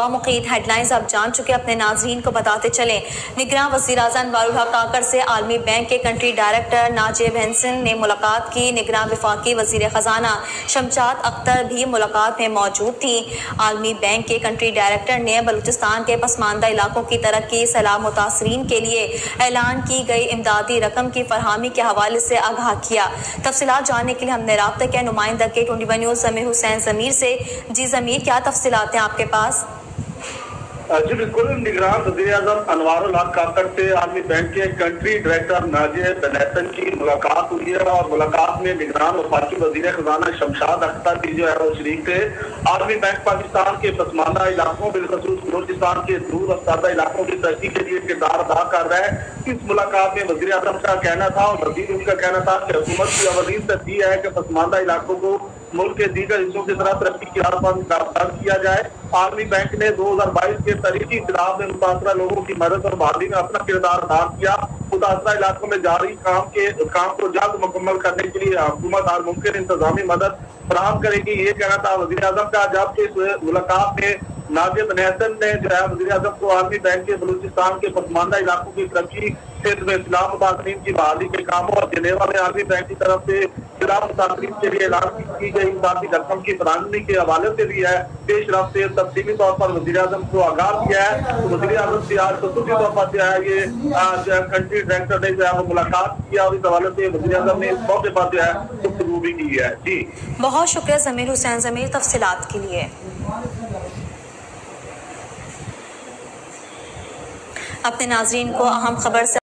صوبہ مقید head lines آپ جان چکے، اپنے ناظرین کو بتاتے چلیں۔ نگراں وزیر اعظم انوار الحق کاکڑ سے عالمی بینک کے کنٹری ڈائریکٹر ناجیب ہنسن نے ملاقات کی۔ نگراں وفاقی وزیر خزانہ شمشاد اختر بھی ملاقات میں موجود تھیں۔ عالمی بینک کے کنٹری ڈائریکٹر نے بلوچستان کے پسماندہ علاقوں کی ترقی، سیلاب متاثرین کے لیے اعلان کی گئی امدادی رقم کی فراہمی کے حوالے سے آگاہ کیا۔ تفصیلات جاننے کے لیے ہم نے رابطہ کیا نمائندہ کے 21 نیوز ضمیر حسین ضمیر سے۔ جی ضمیر، کیا تفصیلات ہیں آپ کے پاس؟ جی بالکل، نگران وزیر اعظم انوار الحق کاکڑ سے عالمی بینک کے کنٹری ڈائریکٹر ناجیب ہنسن کی ملاقات ہوئی ہے، اور ملاقات میں نگران وفاقی وزیر خزانہ شمشاد اختر بھی جو ہے وہ شریک تھے۔ عالمی بینک پاکستان کے پسماندہ علاقوں بالخصوص بلوچستان کے دور افتادہ علاقوں کی ترقی کے لیے کردار ادا کر رہا ہے۔ اس ملاقات میں وزیر اعظم کا کہنا تھا اور مزید ان کا کہنا تھا کہ حکومت کی اولین ترجیح ہے کہ پسماندہ علاقوں کو ملک کے دیگر حصوں کی طرح ترقی کی راہ پر گامزن کیا جائے۔ عالمی بینک نے 2022 کے تاریخی انقلاب میں متاثرہ لوگوں کی مدد اور بحالی میں اپنا کردار ادا کیا۔ متاثرہ علاقوں میں جاری کام کو جلد مکمل کرنے کے لیے حکومت ہر ممکن انتظامی مدد فراہم کرے گی، یہ کہنا تھا وزیر اعظم کا۔ جبکہ اس ملاقات میں ناجیب ہنسن نے جو ہے وزیر اعظم کو عالمی بینک کے بلوچستان کے پسماندہ علاقوں کی ترقی، صحت میں سیلاب متاثرین کی بحالی کے کاموں اور جنیوا میں عالمی بینک کی طرف سے سیلاب متاثرین کے لیے اعلان کی گئی امدادی رقم کی فراہمی کے حوالے سے بھی ہے پیش رفت سے تفصیلی طور پر وزیر اعظم کو آگاہ کیا ہے۔ وزیر اعظم سے آج خصوصی طور پر جو ہے یہ کنٹری ڈائریکٹر نے جو ہے وہ ملاقات کیا، اور اس حوالے سے وزیر اعظم نے اس موقع پر جو ہے گفتگو بھی کی ہے۔ جی بہت شکریہ ضمیر حسین ضمیر تفصیلات کے لیے۔ اپنے ناظرین کو اہم خبر سے